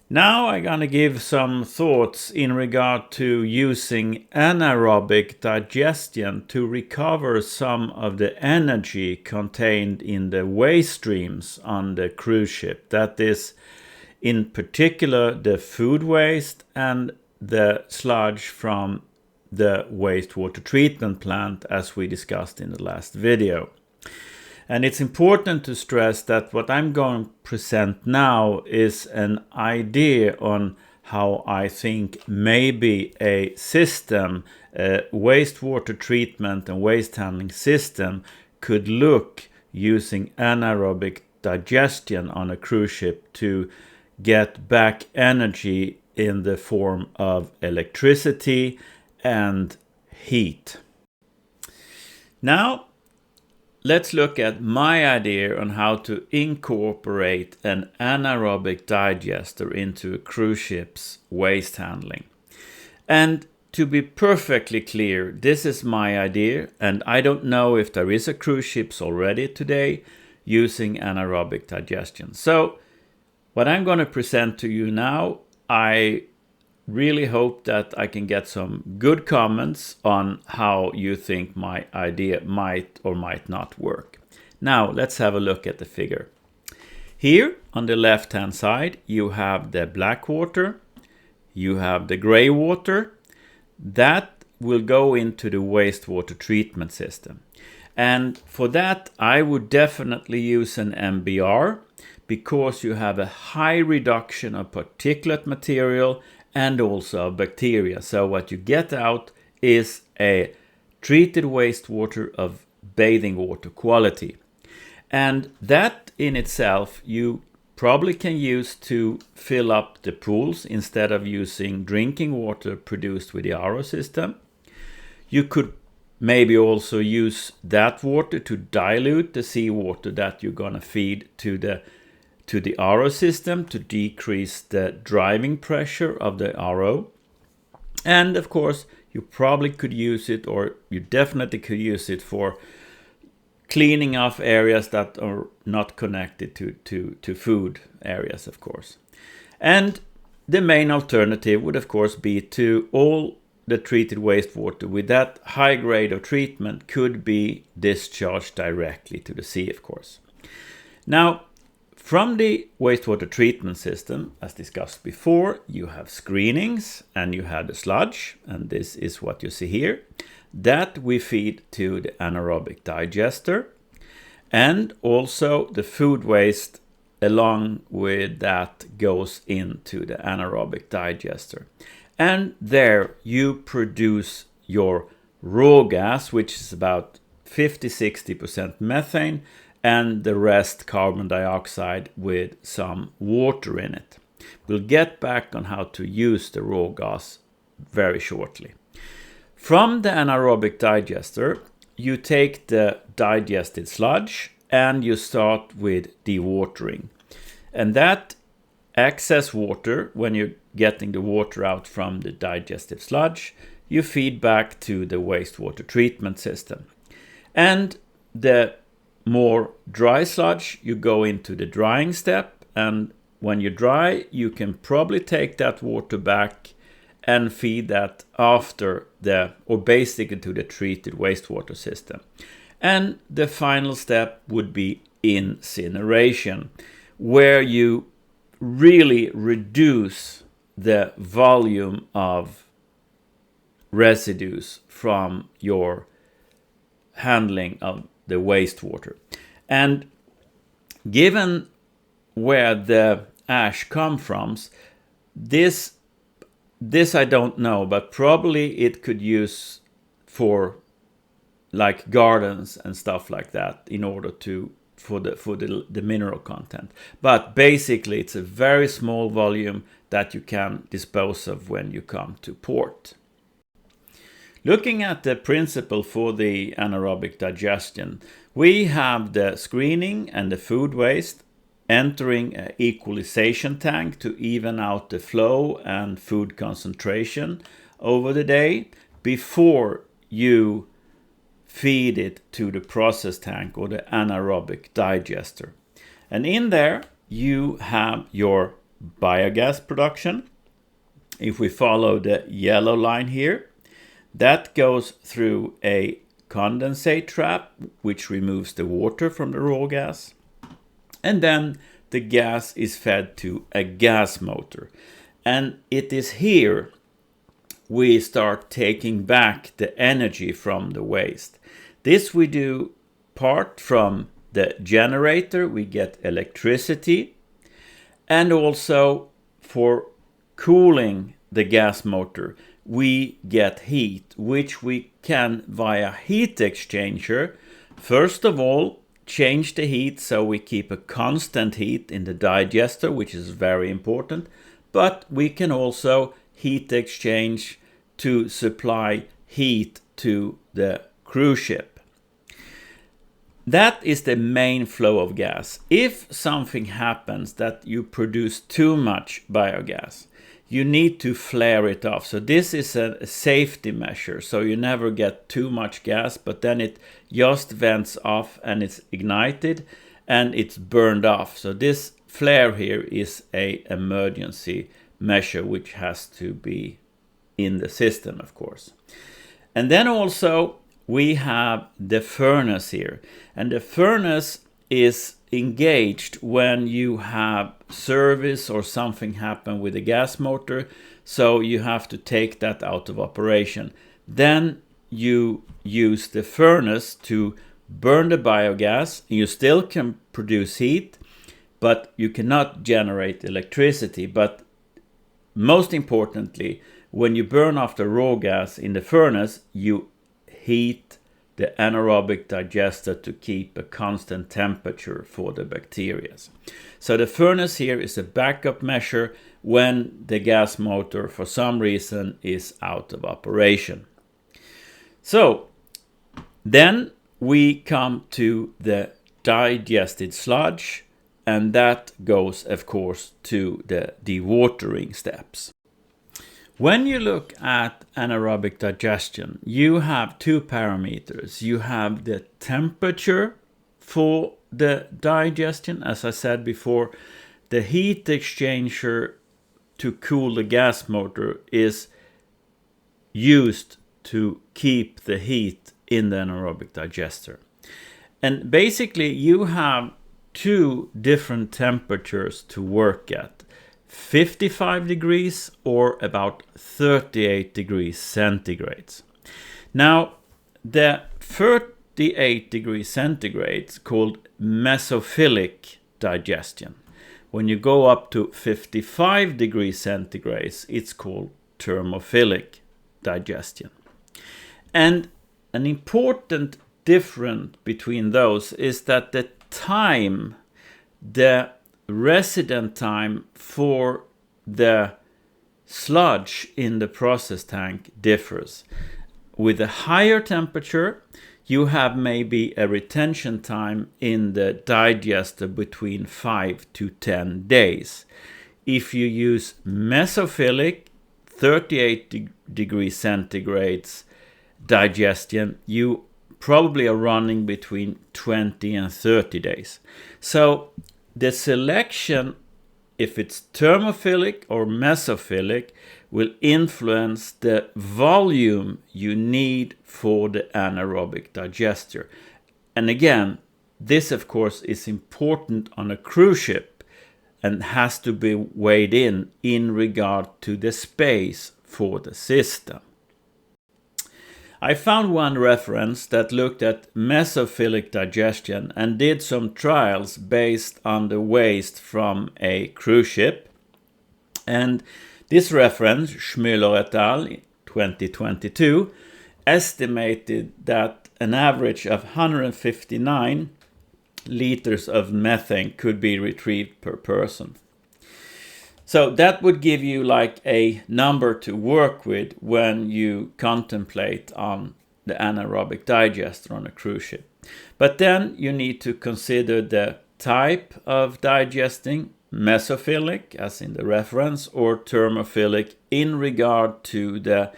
Now I'm going to give some thoughts in regard to using anaerobic digestion to recover some of the energy contained in the waste streams on the cruise ship. That is, in particular, the food waste and the sludge from the wastewater treatment plant, as we discussed in the last video. And it's important to stress that what I'm going to present now is an idea on how I think maybe a system, a wastewater treatment and waste handling system, could look using anaerobic digestion on a cruise ship to get back energy in the form of electricity and heat. Now, let's look at my idea on how to incorporate an anaerobic digester into a cruise ship's waste handling. And to be perfectly clear, this is my idea, and I don't know if there is a cruise ships already today using anaerobic digestion. So what I'm going to present to you now, I really hope that I can get some good comments on how you think my idea might or might not work. Now let's have a look at the figure. Here on the left hand side you have the black water, you have the gray water. That will go into the wastewater treatment system. And for that I would definitely use an MBR, because you have a high reduction of particulate material and also bacteria. So what you get out is a treated wastewater of bathing water quality. And that in itself you probably can use to fill up the pools instead of using drinking water produced with the RO system. You could maybe also use that water to dilute the seawater that you're going to feed to the RO system to decrease the driving pressure of the RO. And of course, you probably could use it, or you definitely could use it for cleaning off areas that are not connected to food areas, of course. And the main alternative would, of course, be to all the treated wastewater with that high grade of treatment could be discharged directly to the sea, of course. Now, from the wastewater treatment system, as discussed before, you have screenings and you have the sludge, and this is what you see here. That we feed to the anaerobic digester, and also the food waste along with that goes into the anaerobic digester. And there you produce your raw gas, which is about 50-60% methane, and the rest carbon dioxide with some water in it. We'll get back on how to use the raw gas very shortly. From the anaerobic digester, you take the digested sludge and you start with dewatering. And that excess water, when you're getting the water out from the digestive sludge, you feed back to the wastewater treatment system. And the more dry sludge, you go into the drying step, and when you dry, you can probably take that water back and feed that after or basically to the treated wastewater system. And the final step would be incineration, where you really reduce the volume of residues from your handling of the wastewater. And given where the ash comes from, this I don't know, but probably it could use for like gardens and stuff like that in order for the mineral content. But basically it's a very small volume that you can dispose of when you come to port. Looking at the principle for the anaerobic digestion, we have the screening and the food waste entering an equalization tank to even out the flow and food concentration over the day before you feed it to the process tank or the anaerobic digester. And in there you have your biogas production. If we follow the yellow line here, that goes through a condensate trap, which removes the water from the raw gas. And then the gas is fed to a gas motor. And it is here we start taking back the energy from the waste. This we do part from the generator, we get electricity, and also for cooling the gas motor, we get heat, which we can via heat exchanger, first of all, change the heat so we keep a constant heat in the digester, which is very important, but we can also heat exchange to supply heat to the cruise ship. That is the main flow of gas. If something happens that you produce too much biogas, you need to flare it off. So this is a safety measure. So you never get too much gas, but then it just vents off and it's ignited and it's burned off. So this flare here is an emergency measure which has to be in the system, of course. And then also we have the furnace here. And the furnace is engaged when you have service or something happen with the gas motor, so you have to take that out of operation. Then you use the furnace to burn the biogas. You still can produce heat, but you cannot generate electricity. But most importantly, when you burn off the raw gas in the furnace, you heat the anaerobic digester to keep a constant temperature for the bacteria. So the furnace here is a backup measure when the gas motor for some reason is out of operation. So then we come to the digested sludge, and that goes, of course, to the dewatering steps. When you look at anaerobic digestion, you have two parameters. You have the temperature for the digestion. As I said before, the heat exchanger to cool the gas motor is used to keep the heat in the anaerobic digester. And basically you have two different temperatures to work at. 55 degrees or about 38 degrees centigrade. Now, the 38 degrees centigrade called mesophilic digestion. When you go up to 55 degrees centigrade, it's called thermophilic digestion. And an important difference between those is that the resident time for the sludge in the process tank differs. With a higher temperature, you have maybe a retention time in the digester between 5 to 10 days. If you use mesophilic 38 degrees centigrade digestion, you probably are running between 20 and 30 days. So the selection, if it's thermophilic or mesophilic, will influence the volume you need for the anaerobic digester. And again, this of course is important on a cruise ship and has to be weighed in regard to the space for the system. I found one reference that looked at mesophilic digestion and did some trials based on the waste from a cruise ship. And this reference, Schmüller et al. 2022, estimated that an average of 159 liters of methane could be retrieved per person. So that would give you like a number to work with when you contemplate on the anaerobic digester on a cruise ship. But then you need to consider the type of digesting, mesophilic as in the reference, or thermophilic in regard to the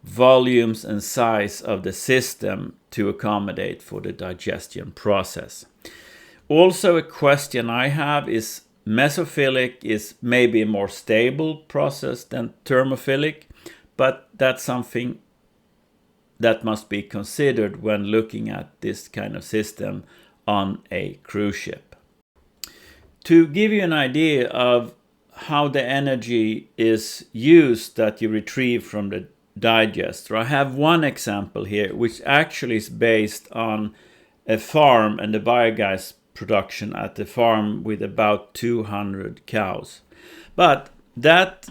volumes and size of the system to accommodate for the digestion process. Also a question I have is mesophilic is maybe a more stable process than thermophilic, but that's something that must be considered when looking at this kind of system on a cruise ship. To give you an idea of how the energy is used that you retrieve from the digester, I have one example here which actually is based on a farm and the biogas production at the farm with about 200 cows. But that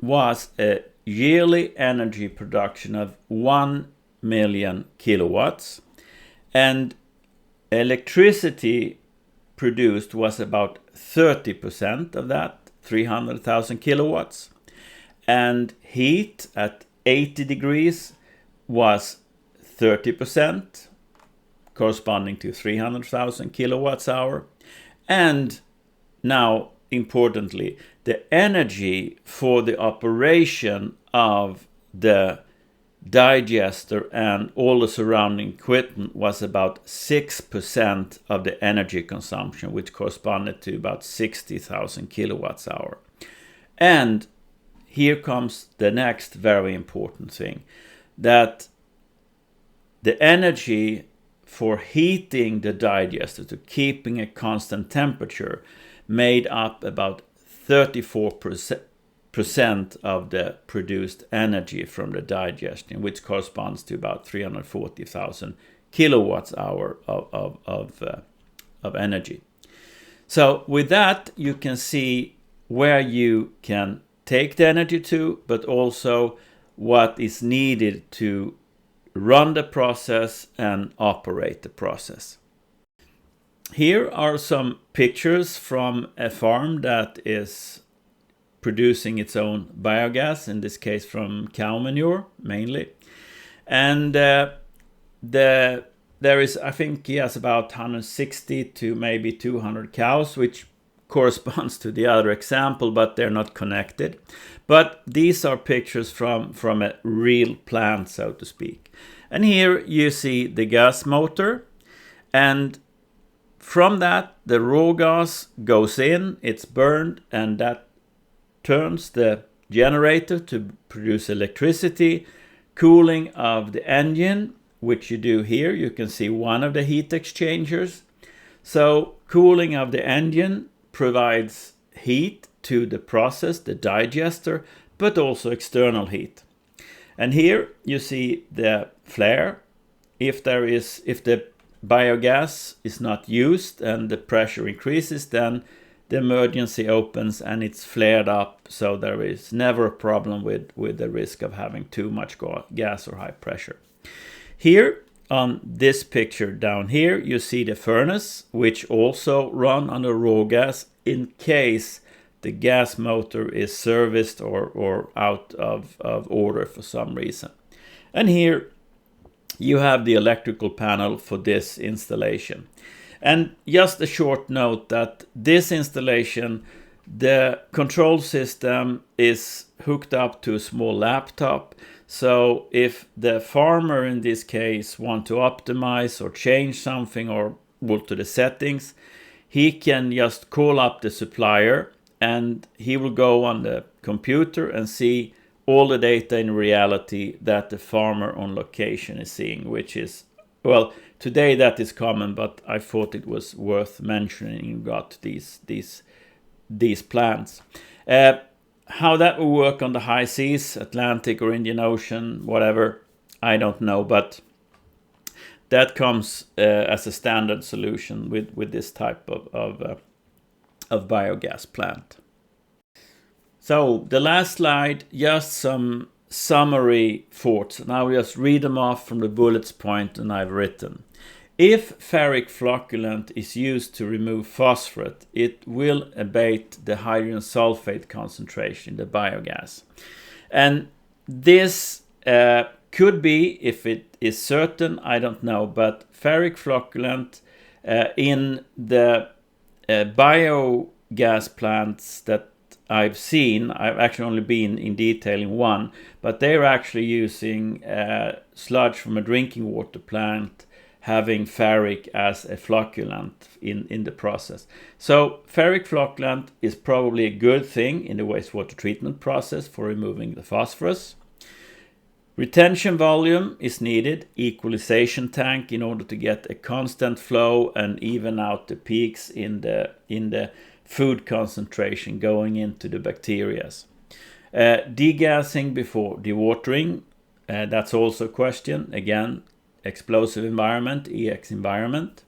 was a yearly energy production of 1 million kilowatts, and electricity produced was about 30% of that, 300,000 kilowatts, and heat at 80 degrees was 30%, corresponding to 300,000 kilowatts hour. And now, importantly, the energy for the operation of the digester and all the surrounding equipment was about 6% of the energy consumption, which corresponded to about 60,000 kilowatts hour. And here comes the next very important thing, that the energy for heating the digester to keeping a constant temperature made up about 34% of the produced energy from the digestion, which corresponds to about 340,000 kilowatts hour of energy. So with that, you can see where you can take the energy to, but also what is needed to run the process and operate the process. Here are some pictures from a farm that is producing its own biogas, in this case from cow manure mainly. And there is, I think he has about 160 to maybe 200 cows, which corresponds to the other example, but they're not connected. But these are pictures from a real plant, so to speak. And here you see the gas motor, and from that the raw gas goes in, it's burned, and that turns the generator to produce electricity, cooling of the engine, which you do here. You can see one of the heat exchangers. So cooling of the engine provides heat to the process, the digester, but also external heat. And here you see the flare. If the biogas is not used and the pressure increases, then the emergency opens and it's flared up, so there is never a problem with the risk of having too much gas or high pressure. Here on this picture down here, you see the furnace, which also run on the raw gas in case the gas motor is serviced or out of order for some reason. And here you have the electrical panel for this installation. And just a short note that this installation, the control system is hooked up to a small laptop. So if the farmer in this case want to optimize or change something or alter the settings, he can just call up the supplier and he will go on the computer and see all the data in reality that the farmer on location is seeing, which is, well, today that is common, but I thought it was worth mentioning you got these plants. How that will work on the high seas, Atlantic or Indian Ocean, whatever, I don't know, but that comes as a standard solution with this type of biogas plant. So the last slide, just some summary thoughts, and I'll just read them off from the bullets point and I've written. If ferric flocculant is used to remove phosphorus, it will abate the hydrogen sulfate concentration in the biogas. And this could be, if it is certain, I don't know, but ferric flocculant in the biogas plants that I've seen, I've actually only been in detail in one, but they're actually using sludge from a drinking water plant having ferric as a flocculant in the process. So ferric flocculant is probably a good thing in the wastewater treatment process for removing the phosphorus. Retention volume is needed, equalization tank, in order to get a constant flow and even out the peaks in the food concentration going into the bacteria. Degassing before dewatering, that's also a question. Again, explosive environment, EX environment.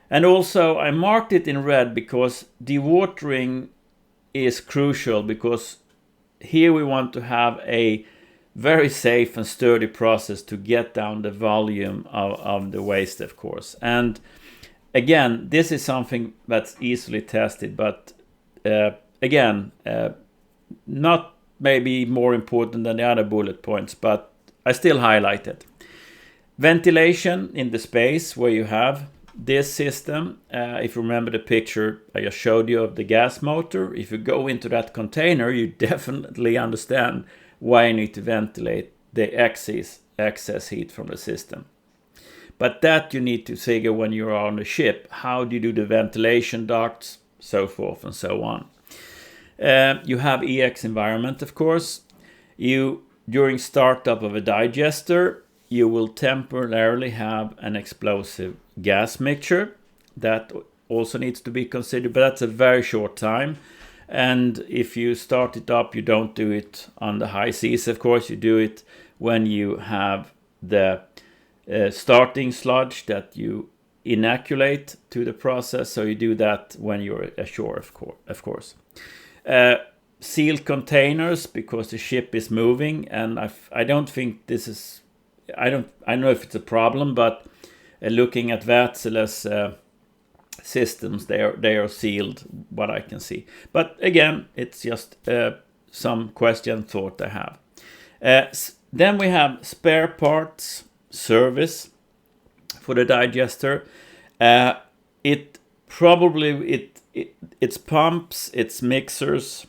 And also I marked it in red because dewatering is crucial, because here we want to have a very safe and sturdy process to get down the volume of the waste, of course. And again, this is something that's easily tested, but again, not maybe more important than the other bullet points, but I still highlight it. Ventilation in the space where you have this system. If you remember the picture I just showed you of the gas motor, if you go into that container, you definitely understand why you need to ventilate the excess heat from the system. But that you need to figure when you're on the ship. How do you do the ventilation ducts, so forth and so on. You have EX environment, of course. During startup of a digester, you will temporarily have an explosive gas mixture. That also needs to be considered, but that's a very short time. And if you start it up, you don't do it on the high seas, of course. You do it when you have the starting sludge that you inoculate to the process. So you do that when you're ashore, of course. Sealed containers, because the ship is moving, and I don't think this is... I don't know if it's a problem, but looking at Wärtsilä's systems, they are sealed, what I can see. But again, it's just some question thought I have. Then we have spare parts service for the digester. It's pumps, it's mixers,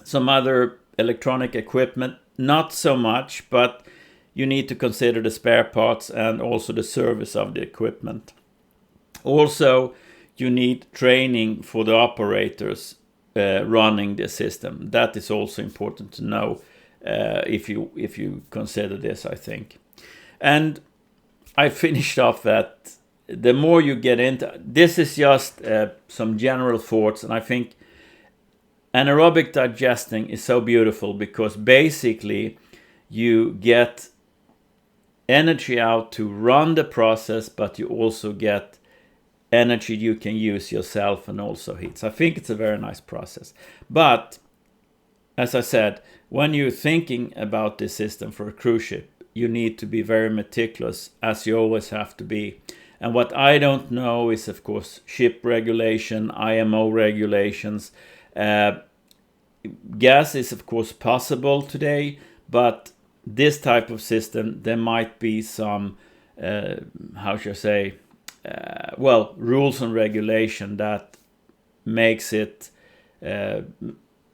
some other electronic equipment, not so much, but you need to consider the spare parts and also the service of the equipment. Also, you need training for the operators running the system. That is also important to know if you consider this, I think. And I finished off that the more you get into... This is just some general thoughts, and I think anaerobic digesting is so beautiful because basically you get energy out to run the process, but you also get energy you can use yourself and also heat. So I think it's a very nice process. But as I said, when you're thinking about this system for a cruise ship, you need to be very meticulous, as you always have to be. And what I don't know is, of course, ship regulation, IMO regulations. Gas is, of course, possible today, but this type of system, there might be some, rules and regulation that makes it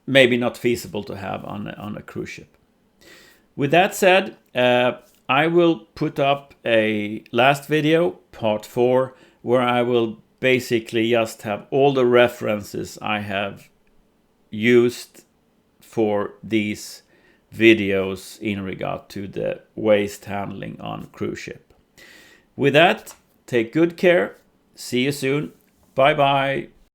maybe not feasible to have on a cruise ship. With that said, I will put up a last video, part 4, where I will basically just have all the references I have used for these videos in regard to the waste handling on cruise ship. With that, take good care. See you soon. Bye bye.